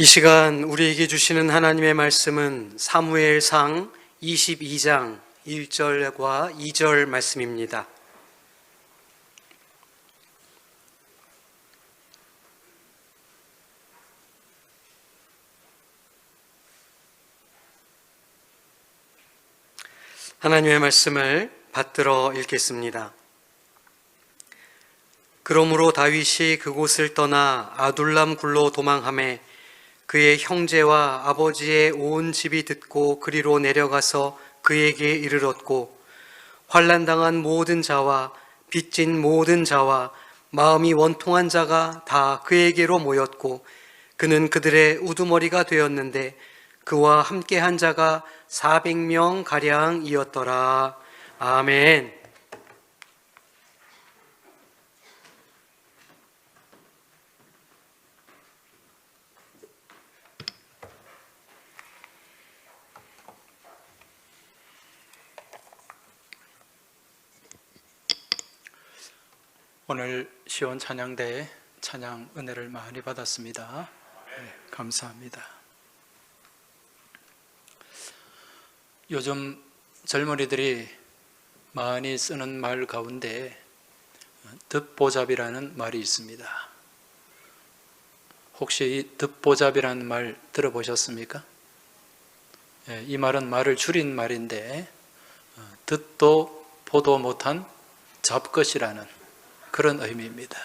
이 시간 우리에게 주시는 하나님의 말씀은 사무엘상 22장 1절과 2절 말씀입니다. 하나님의 말씀을 받들어 읽겠습니다. 그러므로 다윗이 그곳을 떠나 아둘람 굴로 도망하매 그의 형제와 아버지의 온 집이 듣고 그리로 내려가서 그에게 이르렀고, 환난당한 모든 자와 빚진 모든 자와 마음이 원통한 자가 다 그에게로 모였고, 그는 그들의 우두머리가 되었는데 그와 함께한 자가 400명 가량이었더라. 아멘. 오늘 시온 찬양대에 찬양 은혜를 많이 받았습니다. 네, 감사합니다. 요즘 젊은이들이 많이 쓰는 말 가운데 듣보잡이라는 말이 있습니다. 혹시 이 듣보잡이라는 말 들어보셨습니까? 이 말은 말을 줄인 말인데 듣도 보도 못한 잡것이라는 그런 의미입니다.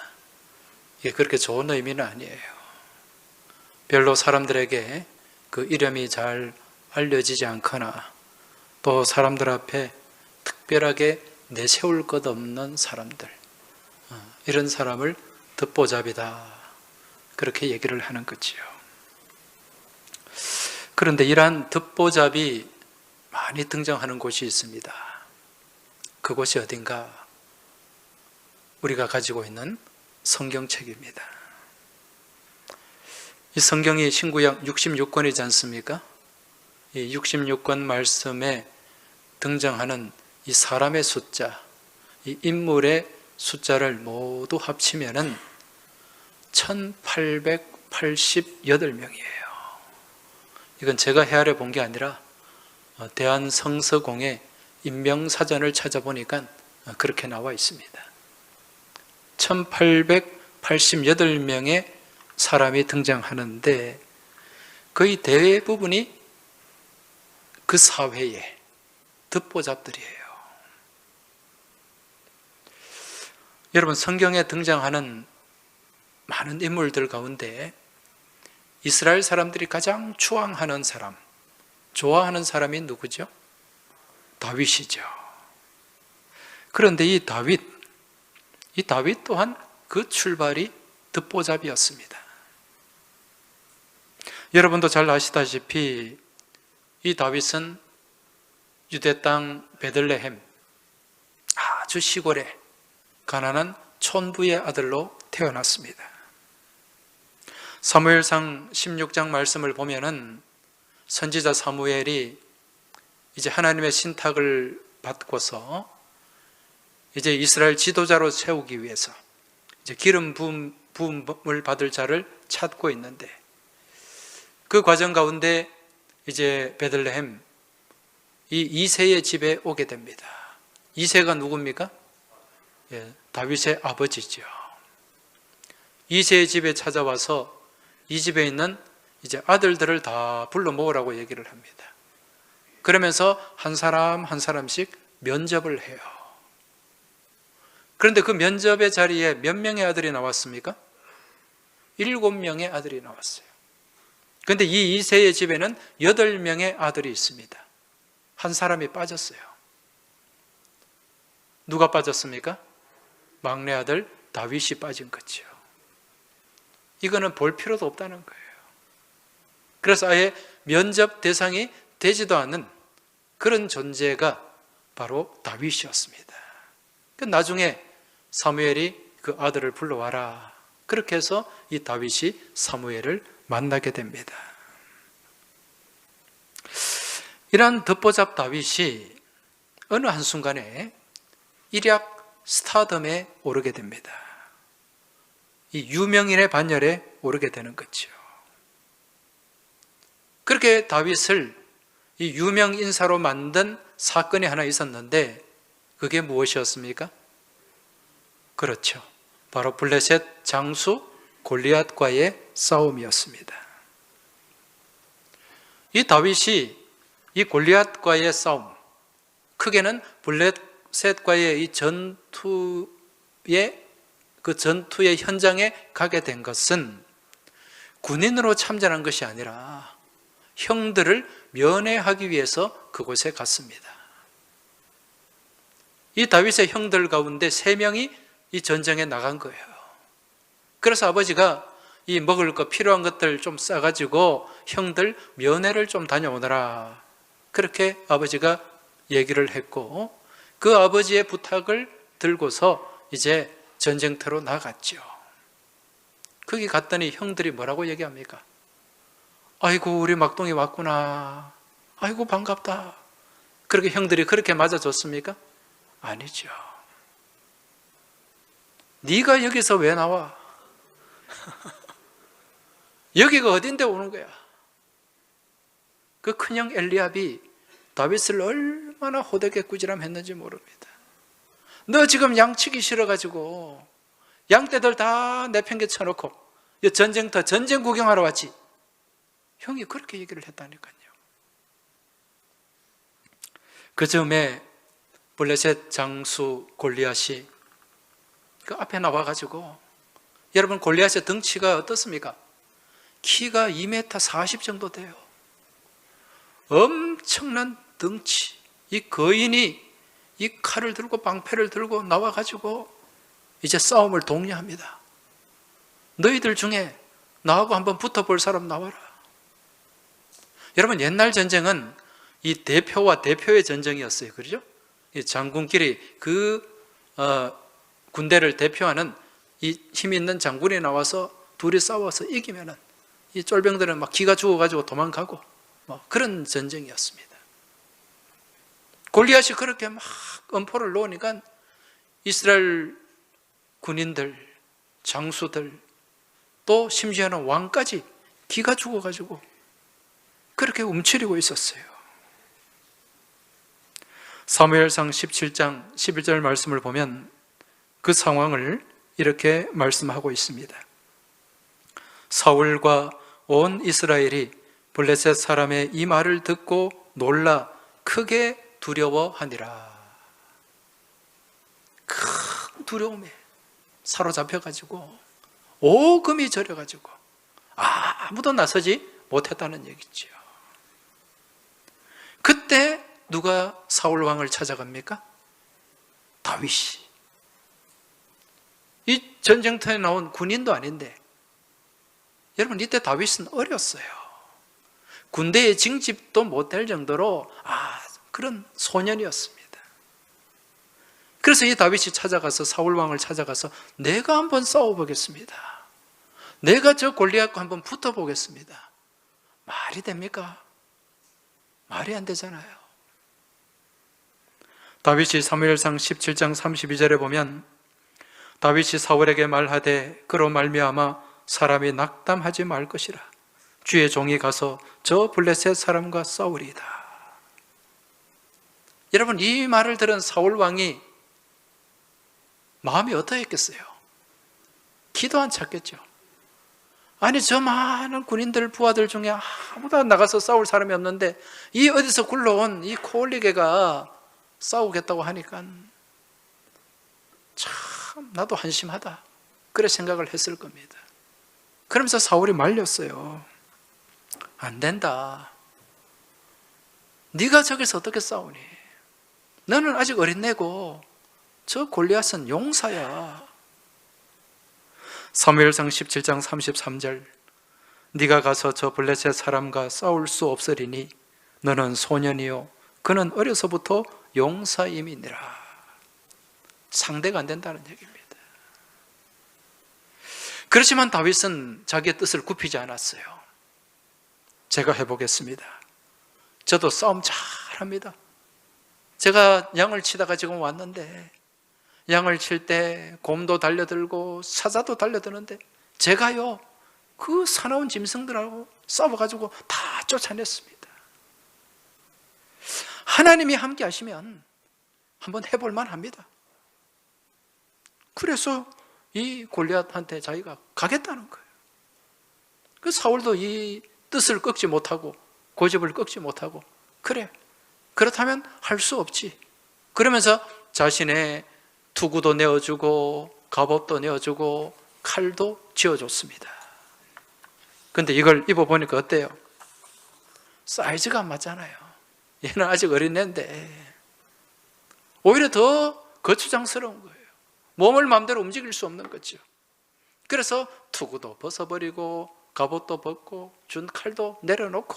이게 그렇게 좋은 의미는 아니에요. 별로 사람들에게 그 이름이 잘 알려지지 않거나 또 사람들 앞에 특별하게 내세울 것 없는 사람들, 이런 사람을 듣보잡이다, 그렇게 얘기를 하는 거지요. 그런데 이러한 듣보잡이 많이 등장하는 곳이 있습니다. 그곳이 어딘가? 우리가 가지고 있는 성경책입니다. 이 성경이 신구약 66권이지 않습니까? 이 66권 말씀에 등장하는 이 사람의 숫자, 이 인물의 숫자를 모두 합치면은 1888명이에요. 이건 제가 헤아려 본 게 아니라 대한성서공의 인명사전을 찾아보니까 그렇게 나와 있습니다. 1888명의 사람이 등장하는데 거의 대부분이 그 사회의 듣보잡들이에요. 여러분, 성경에 등장하는 많은 인물들 가운데 이스라엘 사람들이 가장 추앙하는 사람, 좋아하는 사람이 누구죠? 다윗이죠. 그런데 이 다윗 또한 그 출발이 듣보잡이었습니다. 여러분도 잘 아시다시피 이 다윗은 유대 땅 베들레헴, 아주 시골의 가난한 촌부의 아들로 태어났습니다. 사무엘상 16장 말씀을 보면은 선지자 사무엘이 이제 하나님의 신탁을 받고서 이제 이스라엘 지도자로 세우기 위해서 이제 기름 부음을 받을 자를 찾고 있는데, 그 과정 가운데 이제 베들레헴 이 이새의 집에 오게 됩니다. 이새가 누굽니까? 다윗의 아버지죠. 이새의 집에 찾아와서 이 집에 있는 이제 아들들을 다 불러 모으라고 얘기를 합니다. 그러면서 한 사람 한 사람씩 면접을 해요. 그런데 그 면접의 자리에 몇 명의 아들이 나왔습니까? 7명의 아들이 나왔어요. 그런데 이 이새의 집에는 8명의 아들이 있습니다. 한 사람이 빠졌어요. 누가 빠졌습니까? 막내 아들 다윗이 빠진 거죠. 이거는 볼 필요도 없다는 거예요. 그래서 아예 면접 대상이 되지도 않는 그런 존재가 바로 다윗이었습니다. 나중에 사무엘이 그 아들을 불러와라, 그렇게 해서 이 다윗이 사무엘을 만나게 됩니다. 이러한 듣보잡 다윗이 어느 한순간에 일약 스타덤에 오르게 됩니다. 이 유명인의 반열에 오르게 되는 거죠. 그렇게 다윗을 이 유명 인사로 만든 사건이 하나 있었는데 그게 무엇이었습니까? 그렇죠. 바로 블레셋 장수 골리앗과의 싸움이었습니다. 이 다윗이 이 골리앗과의 싸움, 크게는 블레셋과의 이 전투의 현장에 가게 된 것은 군인으로 참전한 것이 아니라 형들을 면회하기 위해서 그곳에 갔습니다. 이 다윗의 형들 가운데 3명이 이 전쟁에 나간 거예요. 그래서 아버지가 이 먹을 거 필요한 것들 좀 싸가지고 형들 면회를 좀 다녀오너라, 그렇게 아버지가 얘기를 했고, 그 아버지의 부탁을 들고서 이제 전쟁터로 나갔죠. 거기 갔더니 형들이 뭐라고 얘기합니까? 아이고, 우리 막동이 왔구나. 아이고, 반갑다. 그렇게 형들이 그렇게 맞아줬습니까? 아니죠. 네가 여기서 왜 나와? 여기가 어딘데 오는 거야? 그 큰형 엘리압이 다윗을 얼마나 호되게 꾸지람했는지 모릅니다. 너 지금 양치기 싫어가지고 양떼들 다 내팽개쳐놓고 전쟁터 전쟁 구경하러 왔지. 형이 그렇게 얘기를 했다니까요. 그 즈음에 블레셋 장수 골리앗이 그 앞에 나와가지고, 여러분 골리앗의 덩치가 어떻습니까? 키가 2m 40 정도 돼요. 엄청난 덩치. 이 거인이 이 칼을 들고 방패를 들고 나와가지고 이제 싸움을 독려합니다. 너희들 중에 나하고 한번 붙어볼 사람 나와라. 여러분, 옛날 전쟁은 이 대표와 대표의 전쟁이었어요. 그렇죠? 이 장군끼리 군대를 대표하는 이 힘 있는 장군이 나와서 둘이 싸워서 이기면은 이 쫄병들은 막 기가 죽어가지고 도망가고 뭐 그런 전쟁이었습니다. 골리앗이 그렇게 막 엄포를 놓으니까 이스라엘 군인들, 장수들, 또 심지어는 왕까지 기가 죽어가지고 그렇게 움츠리고 있었어요. 사무엘상 17장 11절 말씀을 보면 그 상황을 이렇게 말씀하고 있습니다. 사울과 온 이스라엘이 블레셋 사람의 이 말을 듣고 놀라 크게 두려워하니라. 큰 두려움에 사로잡혀가지고 오금이 저려가지고 아무도 나서지 못했다는 얘기죠. 그때 누가 사울 왕을 찾아갑니까? 다윗이. 이 전쟁터에 나온 군인도 아닌데, 여러분 이때 다윗은 어렸어요. 군대에 징집도 못할 정도로 그런 소년이었습니다. 그래서 이 다윗이 찾아가서 사울 왕을 찾아가서 내가 한번 싸워보겠습니다. 내가 저 골리앗과 한번 붙어보겠습니다. 말이 됩니까? 말이 안 되잖아요. 다윗이 사무엘상 17장 32절에 보면 다윗이 사울에게 말하되 그로 말미암아 사람이 낙담하지 말 것이라. 주의 종이 가서 저 블레셋 사람과 싸우리이다. 여러분, 이 말을 들은 사울 왕이 마음이 어떠했겠어요? 기도 안 찼겠죠. 아니, 저 많은 군인들, 부하들 중에 아무도 나가서 싸울 사람이 없는데 이 어디서 굴러온 이 코올리게가 싸우겠다고 하니까 참 나도 한심하다, 그래 생각을 했을 겁니다. 그러면서 사울이 말렸어요. 안 된다. 네가 저기서 어떻게 싸우니? 너는 아직 어린애고 저 골리앗은 용사야. 사무엘상 17장 33절 네가 가서 저 블레셋 사람과 싸울 수 없으리니 너는 소년이요 그는 어려서부터 용사임이니라. 상대가 안 된다는 얘기입니다. 그렇지만 다윗은 자기의 뜻을 굽히지 않았어요. 제가 해보겠습니다. 저도 싸움 잘합니다. 제가 양을 치다가 지금 왔는데 양을 칠 때 곰도 달려들고 사자도 달려드는데 제가요 그 사나운 짐승들하고 싸워가지고 다 쫓아냈습니다. 하나님이 함께 하시면 한번 해볼 만합니다. 그래서 이 골리앗한테 자기가 가겠다는 거예요. 그 사울도 이 뜻을 꺾지 못하고 고집을 꺾지 못하고 그래, 그렇다면 할 수 없지. 그러면서 자신의 투구도 내어주고 갑옷도 내어주고 칼도 쥐어줬습니다. 근데 이걸 입어보니까 어때요? 사이즈가 안 맞잖아요. 얘는 아직 어린애인데 오히려 더 거추장스러운 거예요. 몸을 마음대로 움직일 수 없는 거죠. 그래서 투구도 벗어버리고 갑옷도 벗고 준 칼도 내려놓고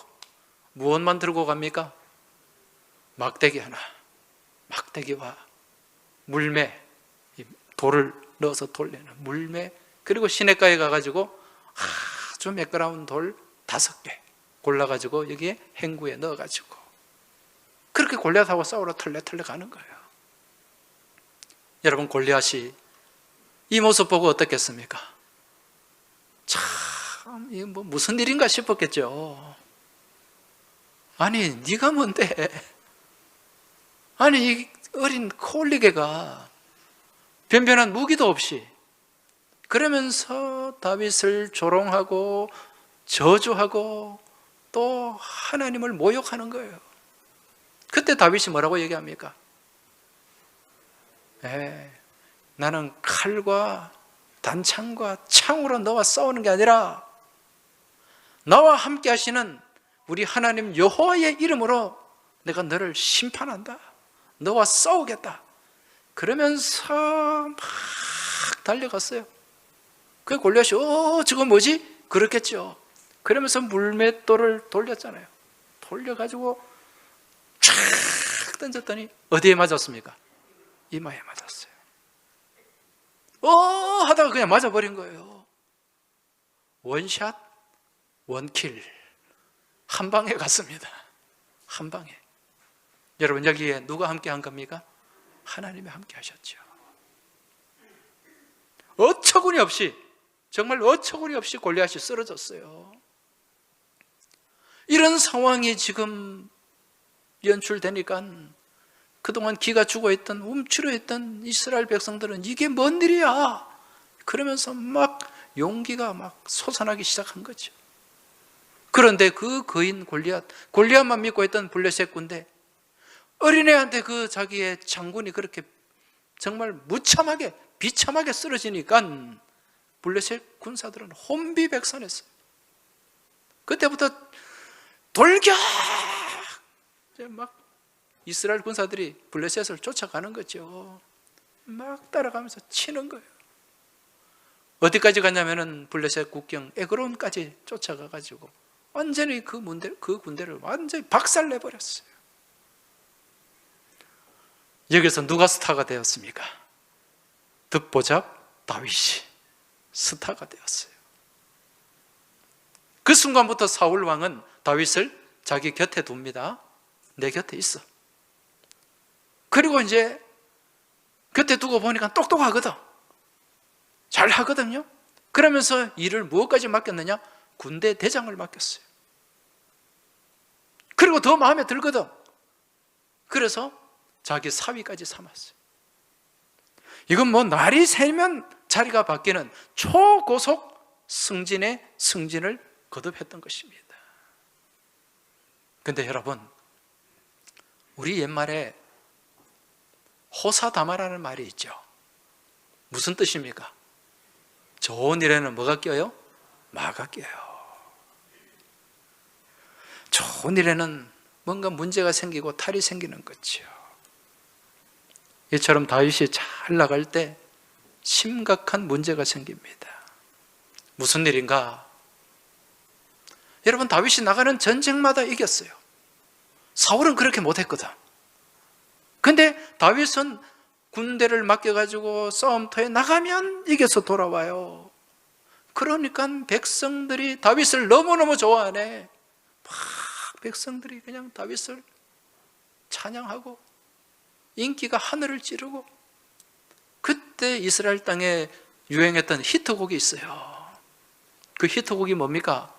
무엇만 들고 갑니까? 막대기 하나, 막대기와 물매, 돌을 넣어서 돌리는 물매, 그리고 시냇가에 가가지고 아주 매끄러운 돌 5개 골라가지고 여기에 행구에 넣어가지고 그렇게 골리앗하고 싸우러 털레털레 가는 거예요. 여러분, 골리앗이 이 모습 보고 어떻겠습니까? 참, 이거 뭐 무슨 일인가 싶었겠죠. 아니, 네가 뭔데? 아니, 이 어린 콜리게가 변변한 무기도 없이 그러면서 다윗을 조롱하고 저주하고 또 하나님을 모욕하는 거예요. 그때 다윗이 뭐라고 얘기합니까? 나는 칼과 단창과 창으로 너와 싸우는 게 아니라 나와 함께 하시는 우리 하나님 여호와의 이름으로 내가 너를 심판한다. 너와 싸우겠다. 그러면서 막 달려갔어요. 그 골리앗이 저거 뭐지? 그렇겠죠. 그러면서 물맷돌을 돌렸잖아요. 돌려가지고 촥 던졌더니 어디에 맞았습니까? 이마에 맞았어요. 하다가 그냥 맞아버린 거예요. 원샷, 원킬. 한 방에 갔습니다. 한 방에. 여러분, 여기에 누가 함께 한 겁니까? 하나님이 함께 하셨죠. 어처구니 없이, 정말 어처구니 없이 골리앗이 쓰러졌어요. 이런 상황이 지금 연출되니까 그동안 기가 죽어있던, 움츠러있던 이스라엘 백성들은 이게 뭔 일이야? 그러면서 막 용기가 막 솟아나기 시작한 거죠. 그런데 그 거인 골리앗만 믿고 있던 블레셋 군대, 어린애한테 그 자기의 장군이 그렇게 정말 무참하게 비참하게 쓰러지니까 블레셋 군사들은 혼비백산했어요. 그때부터 돌격! 막 이스라엘 군사들이 블레셋을 쫓아가는 거죠. 막 따라가면서 치는 거예요. 어디까지 갔냐면은 블레셋 국경 에그론까지 쫓아가가지고 완전히 그 군대를 완전히 박살내버렸어요. 여기서 누가 스타가 되었습니까? 듣보잡 다윗이 스타가 되었어요. 그 순간부터 사울 왕은 다윗을 자기 곁에 둡니다. 내 곁에 있어. 그리고 이제 곁에 두고 보니까 똑똑하거든. 잘 하거든요. 그러면서 일을 무엇까지 맡겼느냐? 군대 대장을 맡겼어요. 그리고 더 마음에 들거든. 그래서 자기 사위까지 삼았어요. 이건 뭐 날이 새면 자리가 바뀌는 초고속 승진의 승진을 거듭했던 것입니다. 근데 여러분, 우리 옛말에 호사다마라는 말이 있죠. 무슨 뜻입니까? 좋은 일에는 뭐가 껴요? 마가 껴요. 좋은 일에는 뭔가 문제가 생기고 탈이 생기는 거죠. 이처럼 다윗이 잘 나갈 때 심각한 문제가 생깁니다. 무슨 일인가? 여러분, 다윗이 나가는 전쟁마다 이겼어요. 사울은 그렇게 못했거든. 근데 다윗은 군대를 맡겨가지고 싸움터에 나가면 이겨서 돌아와요. 그러니까 백성들이 다윗을 너무너무 좋아하네. 막 백성들이 그냥 다윗을 찬양하고 인기가 하늘을 찌르고, 그때 이스라엘 땅에 유행했던 히트곡이 있어요. 그 히트곡이 뭡니까?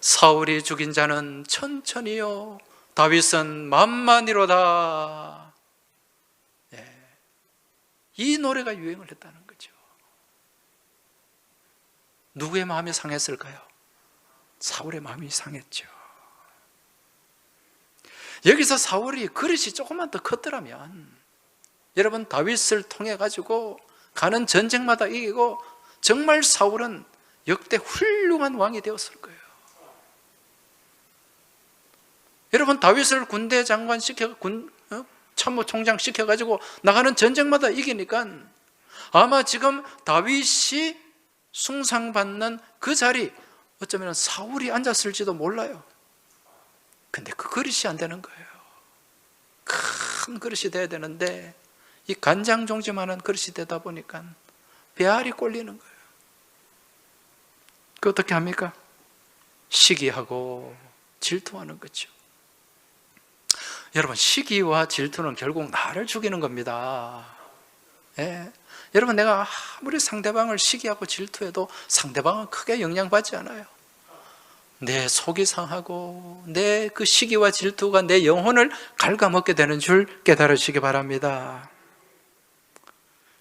사울이 죽인 자는 천천히요, 다윗은 만만이로다. 이 노래가 유행을 했다는 거죠. 누구의 마음이 상했을까요? 사울의 마음이 상했죠. 여기서 사울이 그릇이 조금만 더 컸더라면, 여러분, 다윗을 통해 가지고 가는 전쟁마다 이기고 정말 사울은 역대 훌륭한 왕이 되었을 거예요. 여러분, 다윗을 군대 장관 시켜, 참모총장 시켜가지고 나가는 전쟁마다 이기니까 아마 지금 다윗이 숭상받는 그 자리, 어쩌면 사울이 앉았을지도 몰라요. 근데 그 그릇이 안 되는 거예요. 큰 그릇이 돼야 되는데 이 간장종지만한 그릇이 되다 보니까 배알이 꼴리는 거예요. 그 어떻게 합니까? 시기하고 질투하는 거죠. 여러분, 시기와 질투는 결국 나를 죽이는 겁니다. 여러분, 내가 아무리 상대방을 시기하고 질투해도 상대방은 크게 영향받지 않아요. 내 속이 상하고 내 그 시기와 질투가 내 영혼을 갉아먹게 되는 줄 깨달으시기 바랍니다.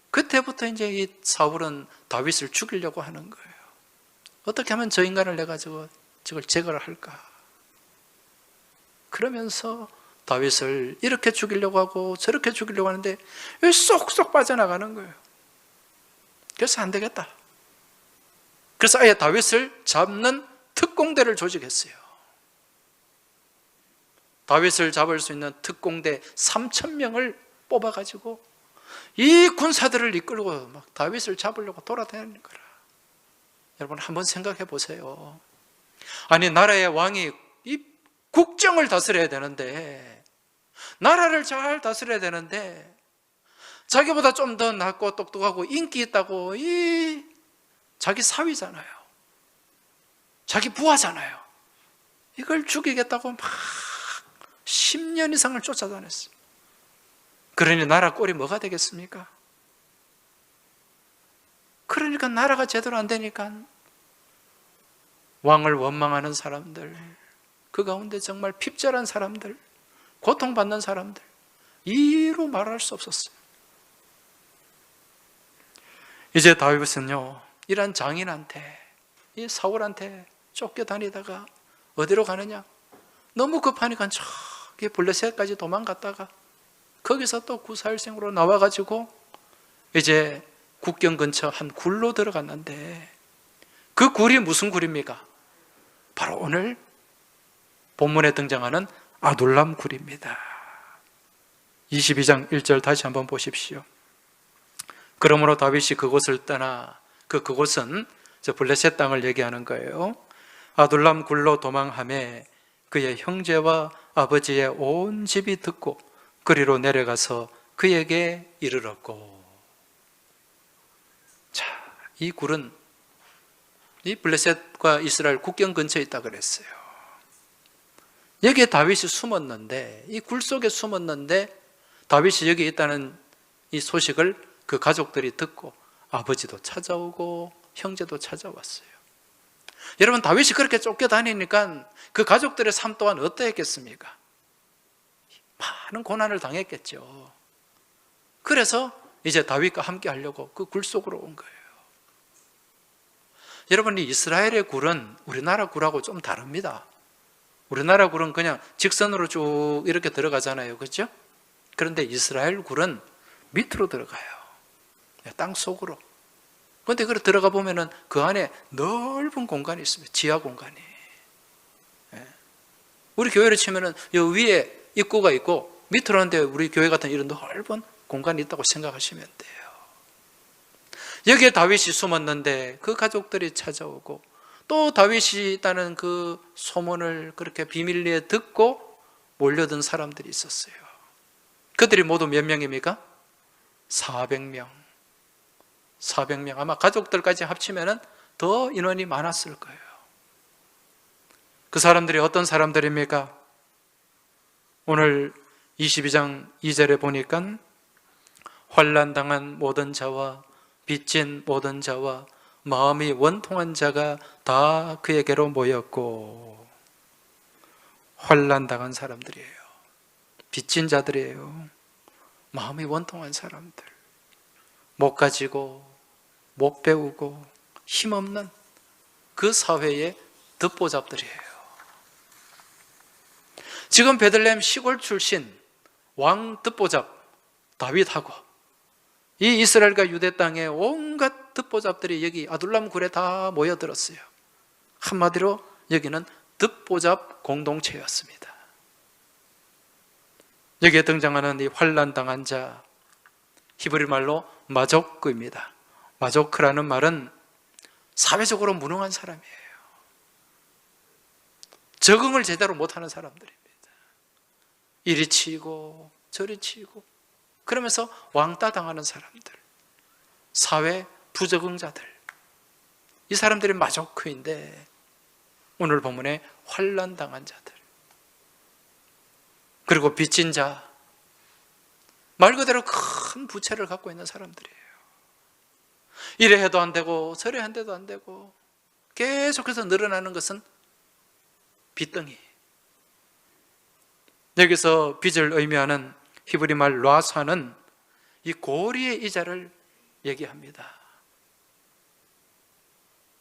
그때부터 이제 이 사울은 다윗을 죽이려고 하는 거예요. 어떻게 하면 저 인간을 내가 저걸 제거를 할까? 그러면서 다윗을 이렇게 죽이려고 하고 저렇게 죽이려고 하는데 쏙쏙 빠져나가는 거예요. 그래서 안 되겠다. 그래서 아예 다윗을 잡는 특공대를 조직했어요. 다윗을 잡을 수 있는 특공대 3,000명을 뽑아가지고 이 군사들을 이끌고 막 다윗을 잡으려고 돌아다니는 거라. 여러분, 한번 생각해 보세요. 아니, 나라의 왕이 이 국정을 다스려야 되는데, 나라를 잘 다스려야 되는데, 자기보다 좀 더 낫고 똑똑하고 인기 있다고 이 자기 사위잖아요, 자기 부하잖아요, 이걸 죽이겠다고 막 10년 이상을 쫓아다녔어요. 그러니 나라 꼴이 뭐가 되겠습니까? 그러니까 나라가 제대로 안 되니까 왕을 원망하는 사람들, 그 가운데 정말 핍절한 사람들, 고통받는 사람들, 이루 말할 수 없었어요. 이제 다윗은요, 이런 장인한테, 이 사울한테 쫓겨다니다가 어디로 가느냐? 너무 급하니까 저기 블레셋까지 도망갔다가 거기서 또 구사일생으로 나와가지고 이제 국경 근처 한 굴로 들어갔는데, 그 굴이 무슨 굴입니까? 바로 오늘 본문에 등장하는 아둘람 굴입니다. 22장 1절 다시 한번 보십시오. 그러므로 다윗이 그곳을 떠나, 그곳은 저 블레셋 땅을 얘기하는 거예요. 아둘람 굴로 도망하매 그의 형제와 아버지의 온 집이 듣고 그리로 내려가서 그에게 이르렀고. 자, 이 굴은 이 블레셋과 이스라엘 국경 근처에 있다 그랬어요. 여기에 다윗이 숨었는데, 이 굴 속에 숨었는데 다윗이 여기 있다는 이 소식을 그 가족들이 듣고 아버지도 찾아오고 형제도 찾아왔어요. 여러분, 다윗이 그렇게 쫓겨다니니까 그 가족들의 삶 또한 어떠했겠습니까? 많은 고난을 당했겠죠. 그래서 이제 다윗과 함께 하려고 그 굴 속으로 온 거예요. 여러분, 이 이스라엘의 굴은 우리나라 굴하고 좀 다릅니다. 우리나라 굴은 그냥 직선으로 쭉 이렇게 들어가잖아요, 그렇죠? 그런데 이스라엘 굴은 밑으로 들어가요, 땅 속으로. 그런데 그래 들어가 보면은 그 안에 넓은 공간이 있습니다. 지하 공간이. 우리 교회를 치면은 이 위에 입구가 있고 밑으로 하는데 우리 교회 같은 이런 넓은 공간이 있다고 생각하시면 돼요. 여기에 다윗이 숨었는데 그 가족들이 찾아오고 또 다윗이 있다는 그 소문을 그렇게 비밀리에 듣고 몰려든 사람들이 있었어요. 그들이 모두 몇 명입니까? 400명. 400명. 아마 가족들까지 합치면 더 인원이 많았을 거예요. 그 사람들이 어떤 사람들입니까? 오늘 22장 2절에 보니까 환난당한 모든 자와 빚진 모든 자와 마음이 원통한 자가 다 그에게로 모였고, 환난 당한 사람들이에요. 빚진 자들이에요. 마음이 원통한 사람들, 못 가지고 못 배우고 힘없는 그 사회의 듣보잡들이에요. 지금 베들레헴 시골 출신 왕 듣보잡 다윗하고 이 이스라엘과 유대 땅에 온갖 듣보잡들이 여기 아둘람 굴에 다 모여들었어요. 한마디로 여기는 듣보잡 공동체였습니다. 여기에 등장하는 이 환난 당한 자, 히브리 말로 마조크입니다. 마조크라는 말은 사회적으로 무능한 사람이에요. 적응을 제대로 못하는 사람들입니다. 이리 치이고 저리 치이고 그러면서 왕따 당하는 사람들, 사회 부적응자들, 이 사람들이 마조크인데 오늘 본문에 환난 당한 자들, 그리고 빚진 자, 말 그대로 큰 부채를 갖고 있는 사람들이에요. 이래 해도 안 되고 저래 한데도 안 되고 계속해서 늘어나는 것은 빚덩이. 여기서 빚을 의미하는 히브리 말 라사는 이 고리의 이자를 얘기합니다.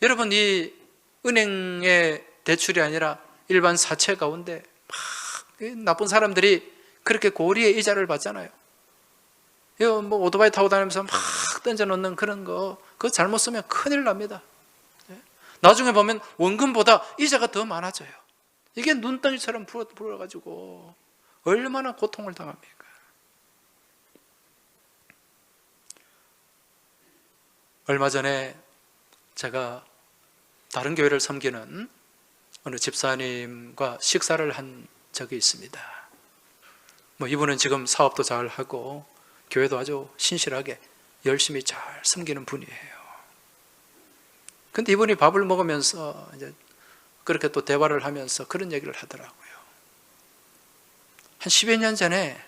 여러분, 이 은행의 대출이 아니라 일반 사채 가운데 막 나쁜 사람들이 그렇게 고리의 이자를 받잖아요. 뭐 오토바이 타고 다니면서 막 던져놓는 그런 거, 그거 잘못 쓰면 큰일 납니다. 나중에 보면 원금보다 이자가 더 많아져요. 이게 눈덩이처럼 불어가지고 얼마나 고통을 당합니까? 얼마 전에 제가 다른 교회를 섬기는 어느 집사님과 식사를 한 적이 있습니다. 뭐 이분은 지금 사업도 잘 하고 교회도 아주 신실하게 열심히 잘 섬기는 분이에요. 근데 이분이 밥을 먹으면서 이제 그렇게 또 대화를 하면서 그런 얘기를 하더라고요. 한 10여 년 전에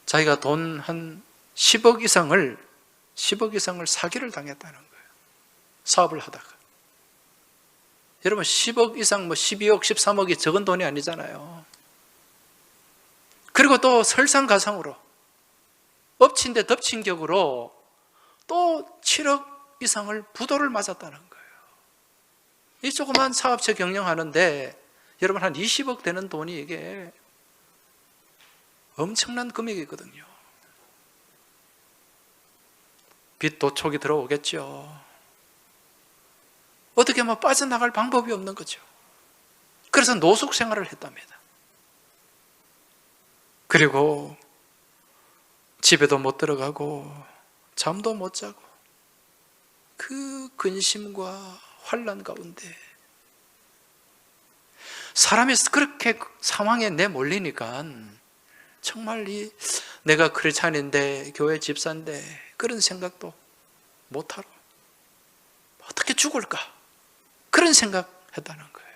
자기가 돈 한 10억 이상을 사기를 당했다는 거예요. 사업을 하다가. 여러분, 10억 이상, 뭐 12억, 13억이 적은 돈이 아니잖아요. 그리고 또 설상가상으로 엎친 데 덮친 격으로 또 7억 이상을 부도를 맞았다는 거예요. 이 조그만 사업체 경영하는데 여러분 한 20억 되는 돈이 이게 엄청난 금액이거든요. 빚 도촉이 들어오겠죠. 어떻게 뭐 빠져나갈 방법이 없는 거죠. 그래서 노숙 생활을 했답니다. 그리고 집에도 못 들어가고 잠도 못 자고 그 근심과 환난 가운데 사람이 그렇게 상황에 내몰리니까 정말 내가 크리스찬인데 교회 집사인데 그런 생각도 못하고 어떻게 죽을까 그런 생각했다는 거예요.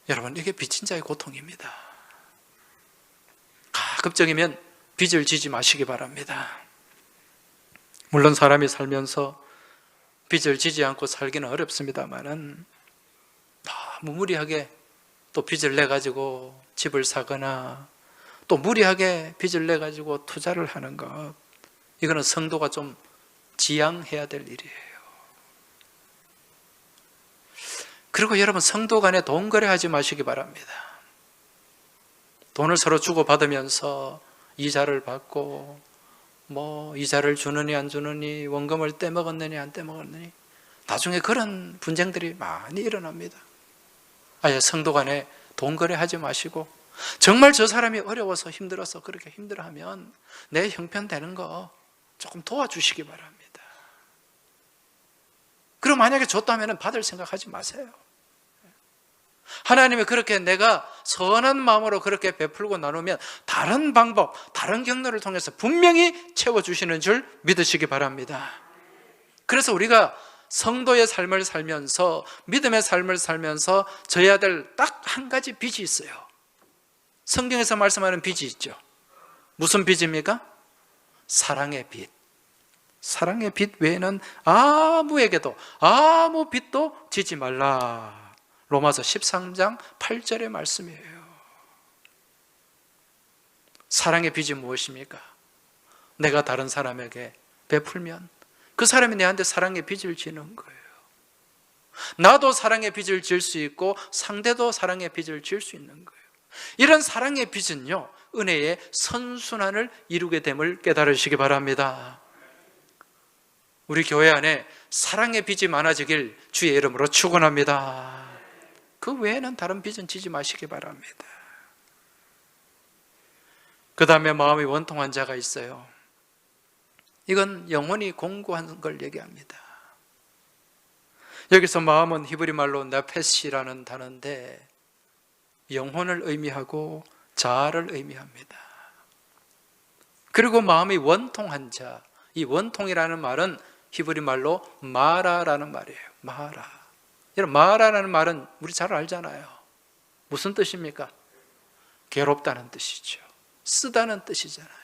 여러분, 이게 빚진 자의 고통입니다. 가급적이면 빚을 지지 마시기 바랍니다. 물론 사람이 살면서 빚을 지지 않고 살기는 어렵습니다만은 너무 무리하게 또 빚을 내가지고 집을 사거나 또 무리하게 빚을 내가지고 투자를 하는 것, 이거는 성도가 좀 지양해야 될 일이에요. 그리고 여러분, 성도 간에 돈 거래하지 마시기 바랍니다. 돈을 서로 주고받으면서 이자를 받고 뭐 이자를 주느니 안 주느니, 원금을 떼먹었느니 안 떼먹었느니, 나중에 그런 분쟁들이 많이 일어납니다. 아예 성도 간에 돈 거래하지 마시고, 정말 저 사람이 어려워서 힘들어서 그렇게 힘들어하면 내 형편되는 거 조금 도와주시기 바랍니다. 그럼 만약에 줬다면 받을 생각하지 마세요. 하나님이 그렇게 내가 선한 마음으로 그렇게 베풀고 나누면 다른 방법, 다른 경로를 통해서 분명히 채워주시는 줄 믿으시기 바랍니다. 그래서 우리가 성도의 삶을 살면서, 믿음의 삶을 살면서 져야 될 딱 한 가지 빚이 있어요. 성경에서 말씀하는 빚이 있죠. 무슨 빚입니까? 사랑의 빛. 사랑의 빛 외에는 아무에게도 아무 빛도 지지 말라. 로마서 13장 8절의 말씀이에요. 사랑의 빛이 무엇입니까? 내가 다른 사람에게 베풀면 그 사람이 내한테 사랑의 빛을 지는 거예요. 나도 사랑의 빛을 질 수 있고 상대도 사랑의 빛을 질 수 있는 거예요. 이런 사랑의 빛은요, 은혜의 선순환을 이루게 됨을 깨달으시기 바랍니다. 우리 교회 안에 사랑의 빛이 많아지길 주의 이름으로 축원합니다. 그 외에는 다른 빛은 지지 마시기 바랍니다. 그 다음에 마음이 원통한 자가 있어요. 이건 영혼이 공고한 걸 얘기합니다. 여기서 마음은 히브리 말로 나페시라는 단어인데 영혼을 의미하고 자아를 의미합니다. 그리고 마음이 원통한 자, 이 원통이라는 말은 히브리 말로 마라라는 말이에요. 마라. 여러분, 마라라는 말은 우리 잘 알잖아요. 무슨 뜻입니까? 괴롭다는 뜻이죠. 쓰다는 뜻이잖아요.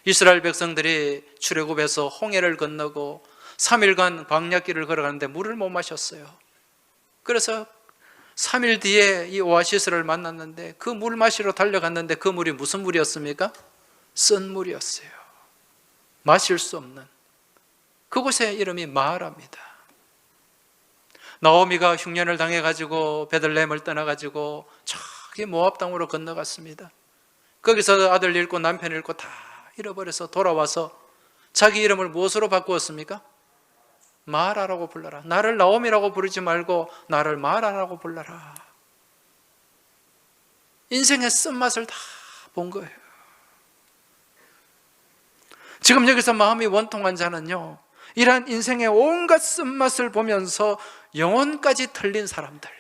이스라엘 백성들이 출애굽에서 홍해를 건너고 3일간 광야길을 걸어가는데 물을 못 마셨어요. 그래서 3일 뒤에 이 오아시스를 만났는데 그 물 마시러 달려갔는데 그 물이 무슨 물이었습니까? 쓴 물이었어요. 마실 수 없는. 그곳의 이름이 마라입니다. 나오미가 흉년을 당해가지고 베들레헴을 떠나가지고 저기 모압 땅으로 건너갔습니다. 거기서 아들 잃고 남편 잃고 다 잃어버려서 돌아와서 자기 이름을 무엇으로 바꾸었습니까? 마라라고 불러라. 나를 나오미라고 부르지 말고 나를 마라라고 불러라. 인생의 쓴맛을 다 본 거예요. 지금 여기서 마음이 원통한 자는요, 이러한 인생의 온갖 쓴맛을 보면서 영혼까지 털린 사람들,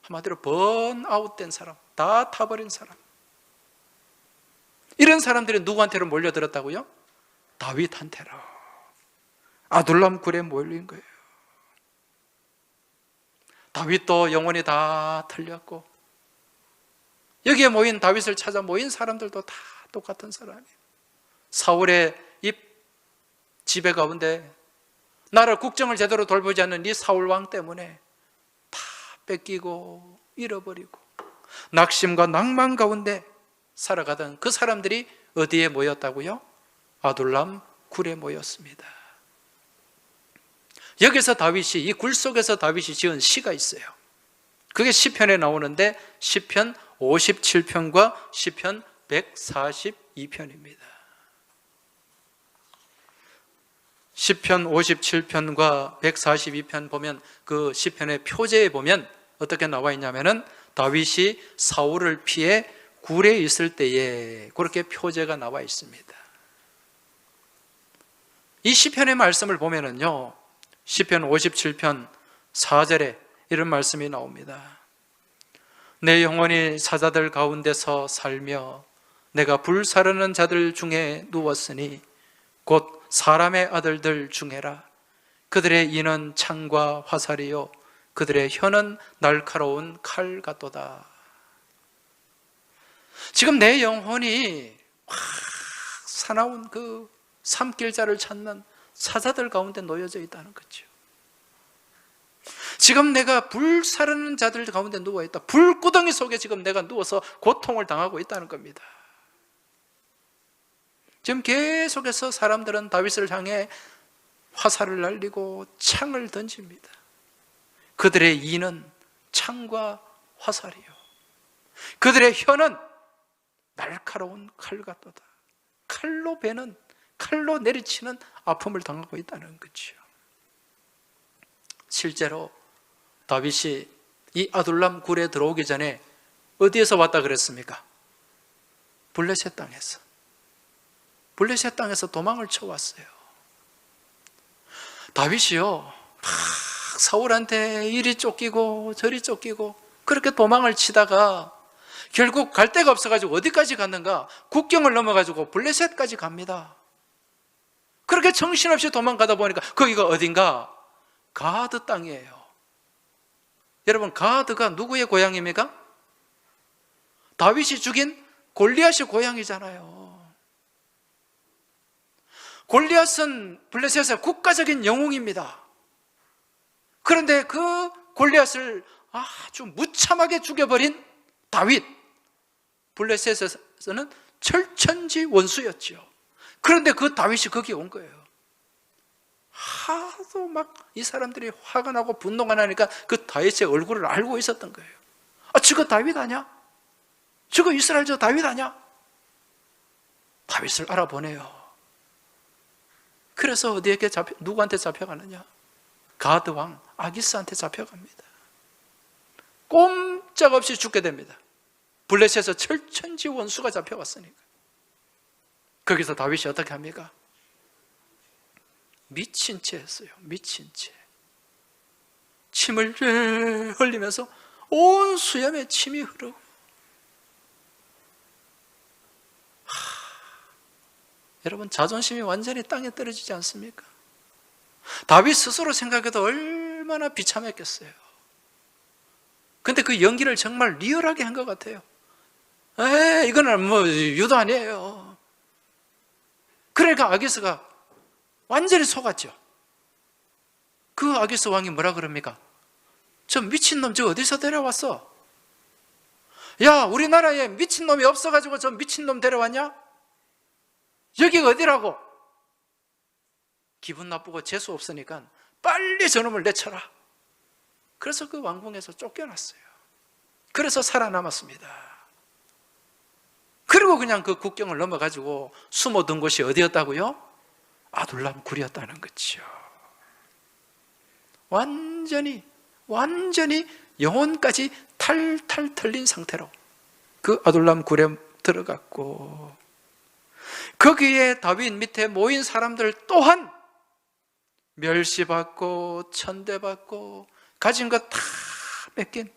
한마디로 번아웃된 사람, 다 타버린 사람, 이런 사람들이 누구한테로 몰려들었다고요? 다윗한테로, 아둘람 굴에 몰린 거예요. 다윗도 영혼이 다 털렸고 여기에 모인 다윗을 찾아 모인 사람들도 다 똑같은 사람이에요. 사울의 입 지배 가운데 나라 국정을 제대로 돌보지 않는 이 사울 왕 때문에 다 뺏기고 잃어버리고 낙심과 낭만 가운데 살아가던 그 사람들이 어디에 모였다고요? 아둘람 굴에 모였습니다. 여기서 다윗이, 이 굴 속에서 다윗이 지은 시가 있어요. 그게 시편에 나오는데 시편 57편과 시편 142편입니다. 시편 57편과 142편 보면 그 시편의 표제에 보면 어떻게 나와 있냐면은 다윗이 사울을 피해 굴에 있을 때에 그렇게 표제가 나와 있습니다. 이 시편의 말씀을 보면은요, 시편 57편 4절에 이런 말씀이 나옵니다. 내 영혼이 사자들 가운데서 살며 내가 불사르는 자들 중에 누웠으니 곧 사람의 아들들 중에라. 그들의 이는 창과 화살이요 그들의 혀는 날카로운 칼 같도다. 지금 내 영혼이 확 사나운 그 삼킬자를 찾는 사자들 가운데 놓여져 있다는 거죠. 지금 내가 불사르는 자들 가운데 누워있다. 불구덩이 속에 지금 내가 누워서 고통을 당하고 있다는 겁니다. 지금 계속해서 사람들은 다윗을 향해 화살을 날리고 창을 던집니다. 그들의 이는 창과 화살이요 그들의 혀는 날카로운 칼 같도다. 칼로 베는, 칼로 내리치는 아픔을 당하고 있다는 거죠. 실제로 다윗이 이 아둘람 굴에 들어오기 전에 어디에서 왔다 그랬습니까? 블레셋 땅에서. 블레셋 땅에서 도망을 쳐왔어요. 다윗이요, 막 사울한테 이리 쫓기고 저리 쫓기고 그렇게 도망을 치다가 결국 갈 데가 없어가지고 어디까지 갔는가? 국경을 넘어가지고 블레셋까지 갑니다. 그렇게 정신없이 도망가다 보니까 거기가 어딘가? 가드 땅이에요. 여러분, 가드가 누구의 고향입니까? 다윗이 죽인 골리앗의 고향이잖아요. 골리앗은 블레셋의 국가적인 영웅입니다. 그런데 그 골리앗을 아주 무참하게 죽여버린 다윗, 블레셋에서는 철천지 원수였죠. 그런데 그 다윗이 거기에 온 거예요. 하도 막 이 사람들이 화가 나고 분노가 나니까 그 다윗의 얼굴을 알고 있었던 거예요. 저거 다윗 아냐? 저거 이스라엘 저 다윗 아냐? 다윗을 알아보네요. 그래서 어디에게 누구한테 잡혀가느냐? 가드 왕 아기스한테 잡혀갑니다. 꼼짝없이 죽게 됩니다. 블레셋에서 철천지 원수가 잡혀갔으니까. 거기서 다윗이 어떻게 합니까? 미친 채 했어요. 미친 채. 침을 흘리면서 온 수염에 침이 흐르고. 여러분, 자존심이 완전히 땅에 떨어지지 않습니까? 다윗 스스로 생각해도 얼마나 비참했겠어요. 근데 그 연기를 정말 리얼하게 한 것 같아요. 이거는 뭐 유도 아니에요. 그러니까 아기스가 완전히 속았죠. 그 아기스 왕이 뭐라 그럽니까? 저 미친놈 저 어디서 데려왔어? 야, 우리나라에 미친놈이 없어가지고 저 미친놈 데려왔냐? 여기가 어디라고? 기분 나쁘고 재수 없으니까 빨리 저놈을 내쳐라. 그래서 그 왕궁에서 쫓겨났어요. 그래서 살아남았습니다. 그리고 그냥 그 국경을 넘어가지고 숨어든 곳이 어디였다고요? 아둘람 굴이었다는 거죠. 완전히 영혼까지 탈탈 털린 상태로 그 아둘람 굴에 들어갔고, 거기에 다윗 밑에 모인 사람들 또한 멸시받고 천대받고 가진 것 다 뺏긴,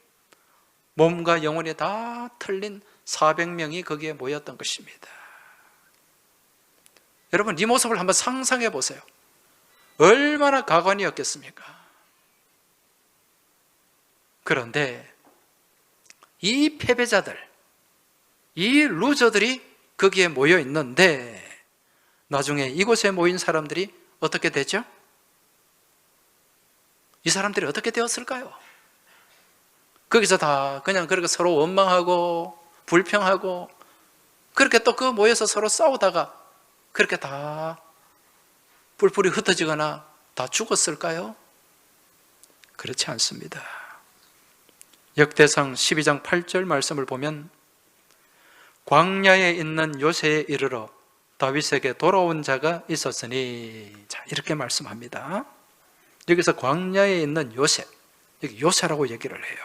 몸과 영혼이 다 털린 400명이 거기에 모였던 것입니다. 여러분, 이 모습을 한번 상상해 보세요. 얼마나 가관이었겠습니까? 그런데 이 패배자들, 이 루저들이 거기에 모여 있는데 나중에 이곳에 모인 사람들이 어떻게 되죠? 이 사람들이 어떻게 되었을까요? 거기서 다 그냥 그렇게 서로 원망하고 불평하고 그렇게 또 그 모여서 서로 싸우다가 그렇게 다 뿔뿔이 흩어지거나 다 죽었을까요? 그렇지 않습니다. 역대상 12장 8절 말씀을 보면 광야에 있는 요새에 이르러 다윗에게 돌아온 자가 있었으니, 자, 이렇게 말씀합니다. 여기서 광야에 있는 요새, 여기 요새라고 얘기를 해요.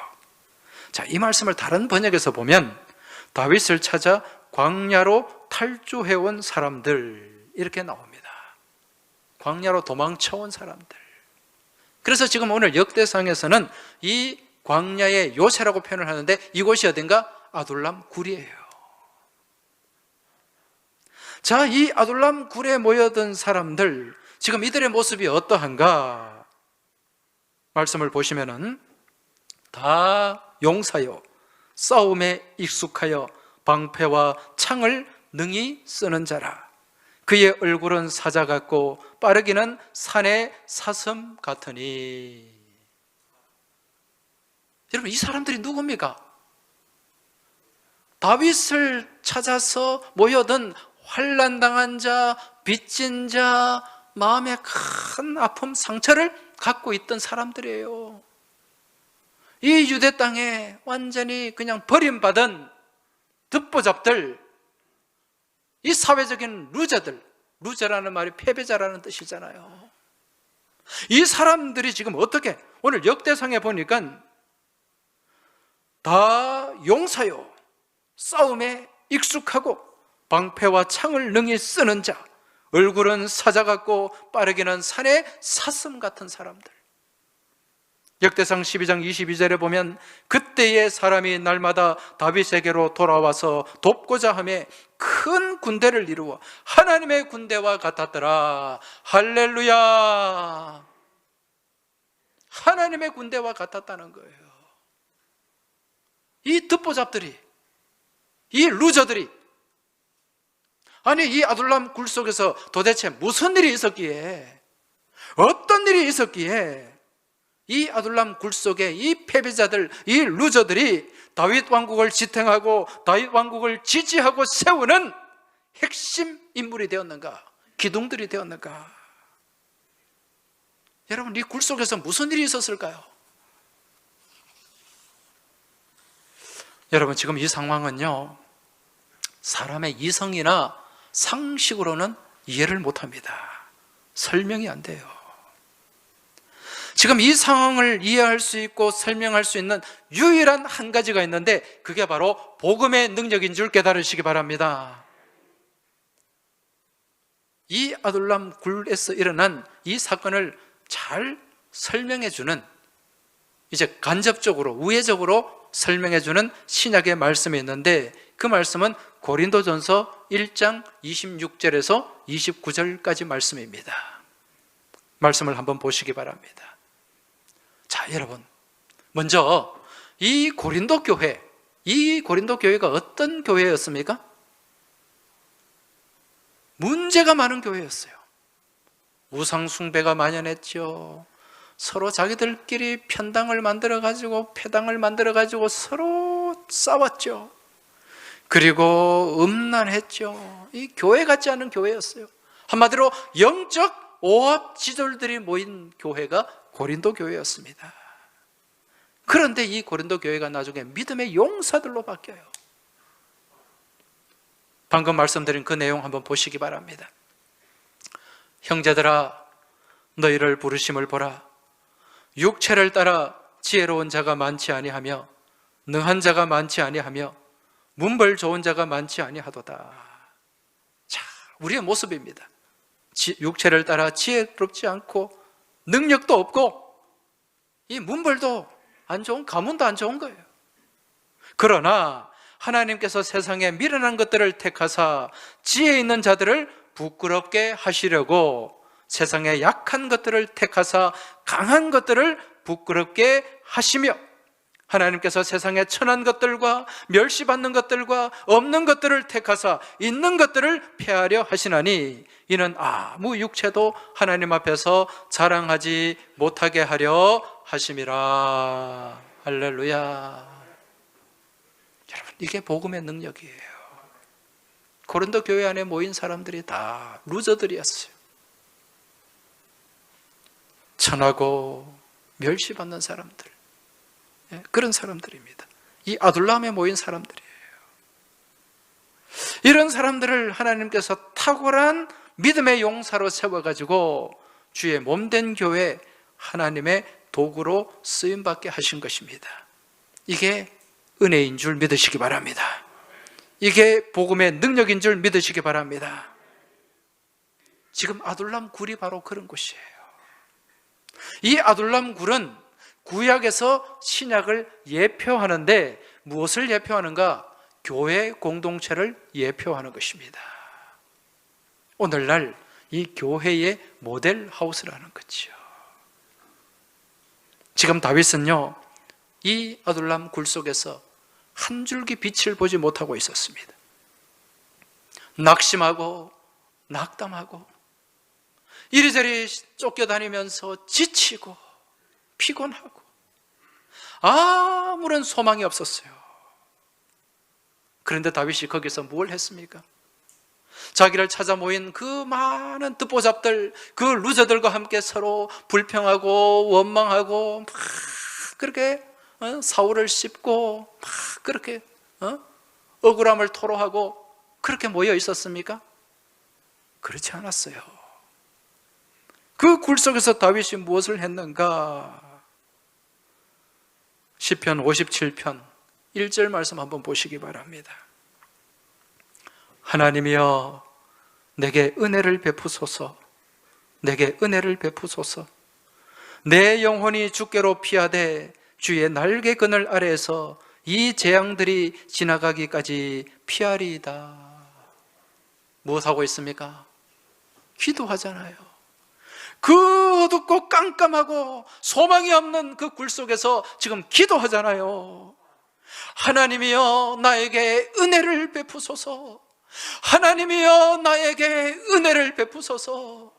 자, 이 말씀을 다른 번역에서 보면 다윗을 찾아 광야로 탈주해온 사람들, 이렇게 나옵니다. 광야로 도망쳐온 사람들. 그래서 지금 오늘 역대상에서는 이 광야의 요새라고 표현을 하는데 이곳이 어딘가? 아둘람 굴이에요. 자, 이 아둘람 굴에 모여든 사람들, 지금 이들의 모습이 어떠한가? 말씀을 보시면은 다 용사요, 싸움에 익숙하여 방패와 창을 능히 쓰는 자라. 그의 얼굴은 사자 같고 빠르기는 산의 사슴 같으니. 여러분, 이 사람들이 누굽니까? 다윗을 찾아서 모여든 환난당한 자, 빚진 자, 마음에 큰 아픔, 상처를 갖고 있던 사람들이에요. 이 유대 땅에 완전히 그냥 버림받은 듣보잡들, 이 사회적인 루저들, 루저라는 말이 패배자라는 뜻이잖아요. 이 사람들이 지금 어떻게, 오늘 역대상에 보니까 다 용사요, 싸움에 익숙하고 방패와 창을 능히 쓰는 자, 얼굴은 사자 같고 빠르기는 산의 사슴 같은 사람들. 역대상 12장 22절에 보면 그때의 사람이 날마다 다윗에게로 돌아와서 돕고자 하며 큰 군대를 이루어 하나님의 군대와 같았더라. 할렐루야. 하나님의 군대와 같았다는 거예요. 이 듣보잡들이, 이 루저들이 아니, 이 아둘람 굴 속에서 도대체 무슨 일이 있었기에, 어떤 일이 있었기에 이 아둘람 굴 속에 이 패배자들, 이 루저들이 다윗 왕국을 지탱하고 다윗 왕국을 지지하고 세우는 핵심 인물이 되었는가, 기둥들이 되었는가? 여러분, 이 굴 속에서 무슨 일이 있었을까요? 여러분, 지금 이 상황은요, 사람의 이성이나 상식으로는 이해를 못합니다. 설명이 안 돼요. 지금 이 상황을 이해할 수 있고 설명할 수 있는 유일한 한 가지가 있는데, 그게 바로 복음의 능력인 줄 깨달으시기 바랍니다. 이 아둘람 굴에서 일어난 이 사건을 잘 설명해 주는, 이제 간접적으로 우회적으로 설명해 주는 신약의 말씀이 있는데, 그 말씀은 고린도전서 1장 26절에서 29절까지 말씀입니다. 말씀을 한번 보시기 바랍니다. 자, 여러분, 먼저 이 고린도 교회가 어떤 교회였습니까? 문제가 많은 교회였어요. 우상 숭배가 만연했죠. 서로 자기들끼리 편당을 만들어가지고 패당을 만들어가지고 서로 싸웠죠. 그리고 음란했죠. 이 교회 같지 않은 교회였어요. 한마디로 영적 오합 지졸들이 모인 교회가 고린도 교회였습니다. 그런데 이 고린도 교회가 나중에 믿음의 용사들로 바뀌어요. 방금 말씀드린 그 내용 한번 보시기 바랍니다. 형제들아, 너희를 부르심을 보라. 육체를 따라 지혜로운 자가 많지 아니하며 능한 자가 많지 아니하며 문벌 좋은 자가 많지 아니하도다. 자, 우리의 모습입니다. 육체를 따라 지혜롭지 않고 능력도 없고 이 문벌도 안 좋은, 가문도 안 좋은 거예요. 그러나 하나님께서 세상에 미련한 것들을 택하사 지혜 있는 자들을 부끄럽게 하시려고 세상에 약한 것들을 택하사 강한 것들을 부끄럽게 하시며, 하나님께서 세상에 천한 것들과 멸시받는 것들과 없는 것들을 택하사 있는 것들을 폐하려 하시나니 이는 아무 육체도 하나님 앞에서 자랑하지 못하게 하려 하심이라. 할렐루야. 여러분, 이게 복음의 능력이에요. 고린도 교회 안에 모인 사람들이 다 루저들이었어요. 천하고 멸시받는 사람들, 그런 사람들입니다. 이 아둘람에 모인 사람들이에요. 이런 사람들을 하나님께서 탁월한 믿음의 용사로 세워가지고 주의 몸된 교회, 하나님의 도구로 쓰임받게 하신 것입니다. 이게 은혜인 줄 믿으시기 바랍니다. 이게 복음의 능력인 줄 믿으시기 바랍니다. 지금 아둘람 굴이 바로 그런 곳이에요. 이 아둘람 굴은 구약에서 신약을 예표하는데 무엇을 예표하는가? 교회 공동체를 예표하는 것입니다. 오늘날 이 교회의 모델 하우스라는 거죠. 지금 다윗은요, 이 아둘람 굴 속에서 한 줄기 빛을 보지 못하고 있었습니다. 낙심하고 낙담하고 이리저리 쫓겨다니면서 지치고 피곤하고 아무런 소망이 없었어요. 그런데 다윗이 거기서 뭘 했습니까? 자기를 찾아 모인 그 많은 듣보잡들, 그 루저들과 함께 서로 불평하고 원망하고 막 그렇게 사울을 씹고 막 그렇게 억울함을 토로하고 그렇게 모여 있었습니까? 그렇지 않았어요. 그 굴 속에서 다윗이 무엇을 했는가? 시편 57편 1절 말씀 한번 보시기 바랍니다. 하나님이여, 내게 은혜를 베푸소서. 내게 은혜를 베푸소서. 내 영혼이 주께로 피하되 주의 날개 그늘 아래에서 이 재앙들이 지나가기까지 피하리이다. 무엇하고 있습니까? 기도하잖아요. 그 어둡고 깜깜하고 소망이 없는 그 굴 속에서 지금 기도하잖아요. 하나님이여, 나에게 은혜를 베푸소서. 하나님이여 나에게 은혜를 베푸소서.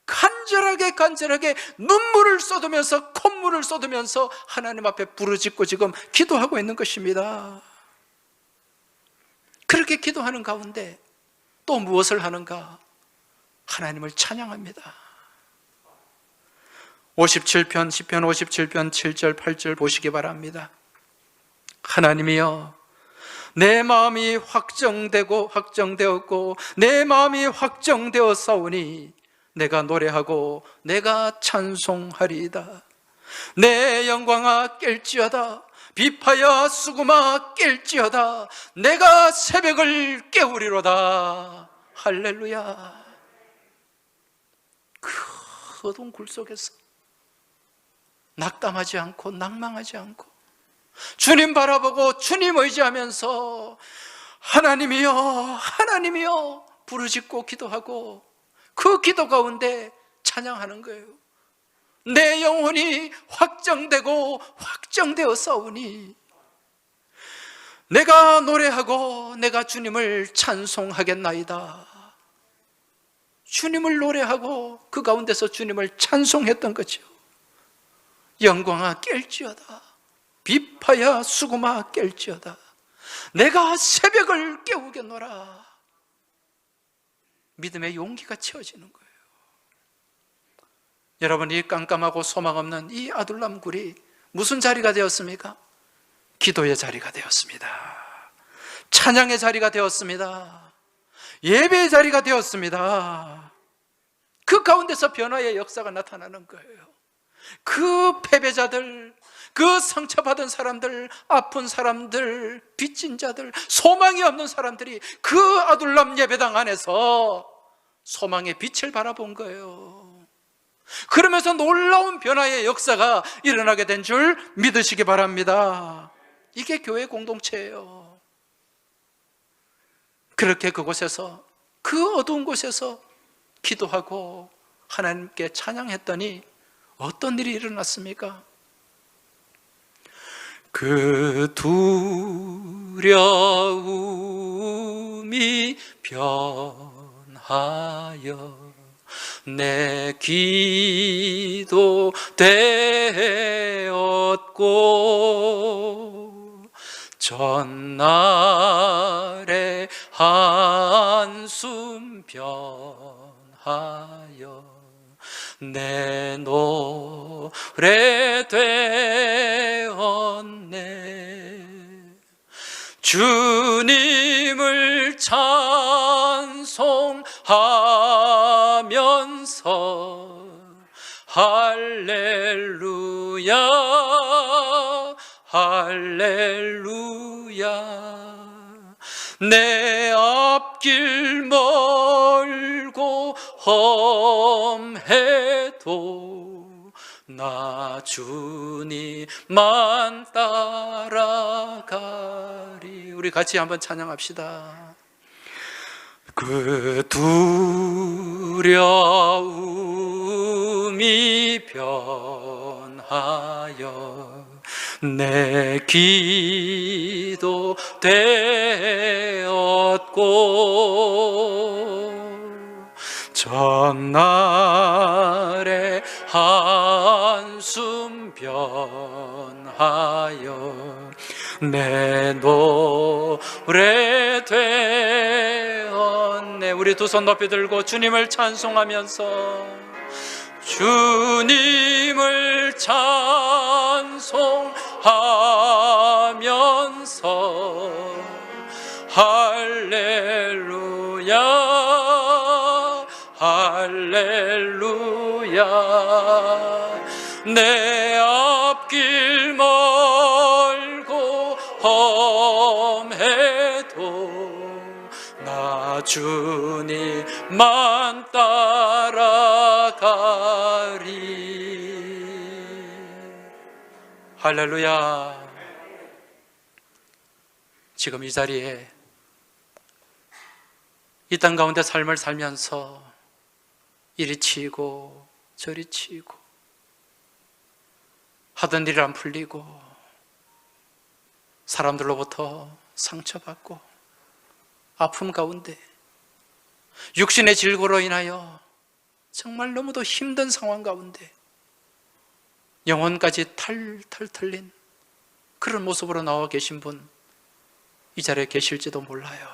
간절하게 눈물을 쏟으면서, 콧물을 쏟으면서 하나님 앞에 부르짖고 지금 기도하고 있는 것입니다. 그렇게 기도하는 가운데 또 무엇을 하는가? 하나님을 찬양합니다. 57편, 시편 57편 7절 8절 보시기 바랍니다. 하나님이여 내 마음이 확정되었고 내 마음이 확정되었사오니 내가 노래하고 내가 찬송하리이다. 내 영광아 깰지어다. 비파야 수구마 깰지어다. 내가 새벽을 깨우리로다. 할렐루야. 그 어두운 굴 속에서 낙담하지 않고 낭망하지 않고 주님 바라보고 주님 의지하면서 하나님이여 부르짖고 기도하고 그 기도 가운데 찬양하는 거예요. 내 영혼이 확정되었사오니 내가 노래하고 내가 주님을 찬송하겠나이다. 주님을 노래하고 그 가운데서 주님을 찬송했던 거죠. 영광아 깰지어다. 비파야 수구마 깰지어다. 내가 새벽을 깨우겠노라. 믿음의 용기가 채워지는 거예요. 여러분, 이 깜깜하고 소망 없는 이 아둘람 굴이 무슨 자리가 되었습니까? 기도의 자리가 되었습니다. 찬양의 자리가 되었습니다. 예배의 자리가 되었습니다. 그 가운데서 변화의 역사가 나타나는 거예요. 그 패배자들, 그 상처받은 사람들, 아픈 사람들, 빚진 자들, 소망이 없는 사람들이 그 아둘람 예배당 안에서 소망의 빛을 바라본 거예요. 그러면서 놀라운 변화의 역사가 일어나게 된 줄 믿으시기 바랍니다. 이게 교회 공동체예요. 그렇게 그곳에서, 그 어두운 곳에서 기도하고 하나님께 찬양했더니 어떤 일이 일어났습니까? 그 두려움이 변하여 내 기도 되었고 전날의 한숨 변하여 내 노래 되었네. 주님을 찬송하면서 할렐루야 할렐루야. 내 앞길 멀고 험해도 나 주님만 따라가리. 우리 같이 한번 찬양합시다. 그 두려움이 변하여 내 기도 되었고 전날의 한숨 변하여 내 노래 되었네. 우리 두 손 높이 들고 주님을 찬송하면서 주님을 찬송하면서 할렐루야 할렐루야. 내 앞길 멀고 험해도 나 주님만 따라가리. 할렐루야. 지금 이 자리에 이 땅 가운데 삶을 살면서 이리 치이고 저리 치이고 하던 일이 안 풀리고 사람들로부터 상처받고 아픔 가운데, 육신의 질고로 인하여 정말 너무도 힘든 상황 가운데 영혼까지 탈탈 털린 그런 모습으로 나와 계신 분 이 자리에 계실지도 몰라요.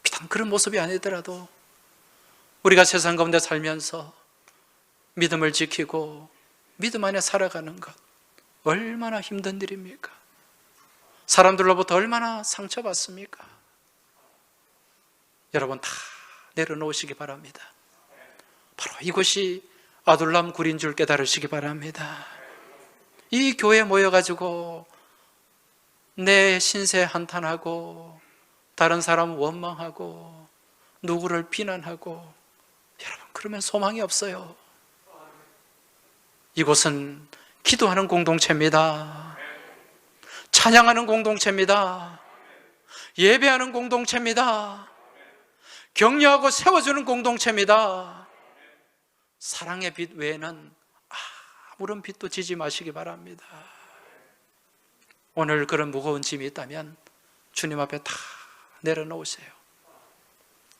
비단 그런 모습이 아니더라도 우리가 세상 가운데 살면서 믿음을 지키고 믿음 안에 살아가는 것 얼마나 힘든 일입니까? 사람들로부터 얼마나 상처받습니까? 여러분 다 내려놓으시기 바랍니다. 바로 이곳이 아둘람 굴인 줄 깨달으시기 바랍니다. 이 교회에 모여가지고 내 신세 한탄하고 다른 사람 원망하고 누구를 비난하고, 여러분 그러면 소망이 없어요. 이곳은 기도하는 공동체입니다. 찬양하는 공동체입니다. 예배하는 공동체입니다. 격려하고 세워주는 공동체입니다. 사랑의 빛 외에는 아무런 빛도 지지 마시기 바랍니다. 오늘 그런 무거운 짐이 있다면 주님 앞에 다 내려놓으세요.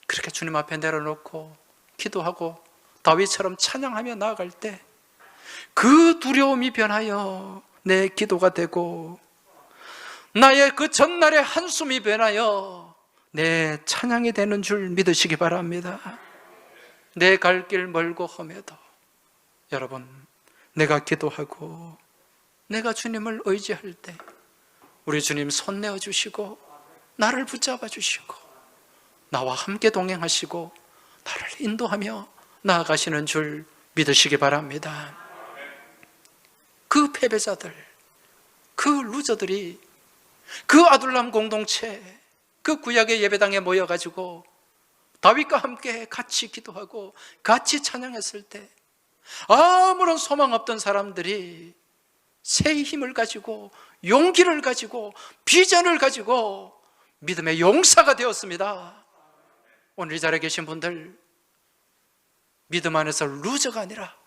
그렇게 주님 앞에 내려놓고 기도하고 다윗처럼 찬양하며 나아갈 때 그 두려움이 변하여 내 기도가 되고, 나의 그 전날의 한숨이 변하여 내 찬양이 되는 줄 믿으시기 바랍니다. 내 갈 길 멀고 험해도 여러분, 내가 기도하고 내가 주님을 의지할 때 우리 주님 손 내어 주시고 나를 붙잡아 주시고 나와 함께 동행하시고 나를 인도하며 나아가시는 줄 믿으시기 바랍니다. 그 패배자들, 그 루저들이 그 아둘람 공동체, 그 구약의 예배당에 모여가지고 다윗과 함께 같이 기도하고 같이 찬양했을 때 아무런 소망 없던 사람들이 새 힘을 가지고 용기를 가지고 비전을 가지고 믿음의 용사가 되었습니다. 오늘 이 자리에 계신 분들, 믿음 안에서 루저가 아니라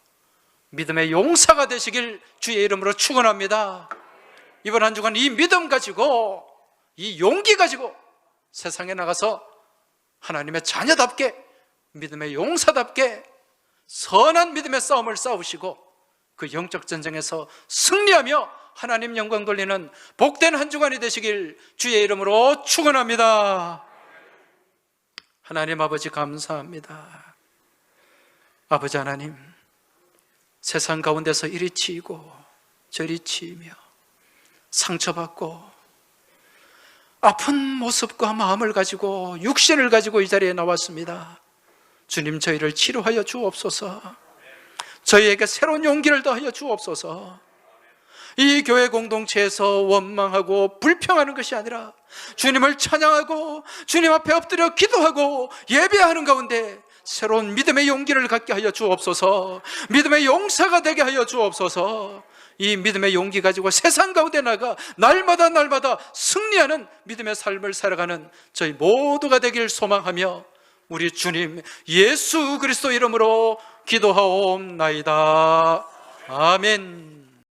믿음의 용사가 되시길 주의 이름으로 축원합니다. 이번 한 주간 이 믿음 가지고, 이 용기 가지고 세상에 나가서 하나님의 자녀답게, 믿음의 용사답게 선한 믿음의 싸움을 싸우시고 그 영적 전쟁에서 승리하며 하나님 영광 돌리는 복된 한 주간이 되시길 주의 이름으로 축원합니다. 하나님 아버지 감사합니다. 아버지 하나님, 세상 가운데서 이리 치이고 저리 치이며 상처받고 아픈 모습과 마음을 가지고 육신을 가지고 이 자리에 나왔습니다. 주님, 저희를 치료하여 주옵소서. 저희에게 새로운 용기를 더하여 주옵소서. 이 교회 공동체에서 원망하고 불평하는 것이 아니라 주님을 찬양하고 주님 앞에 엎드려 기도하고 예배하는 가운데 새로운 믿음의 용기를 갖게 하여 주옵소서. 믿음의 용사가 되게 하여 주옵소서. 이 믿음의 용기 가지고 세상 가운데 나가 날마다 승리하는 믿음의 삶을 살아가는 저희 모두가 되길 소망하며 우리 주님 예수 그리스도 이름으로 기도하옵나이다. 아멘.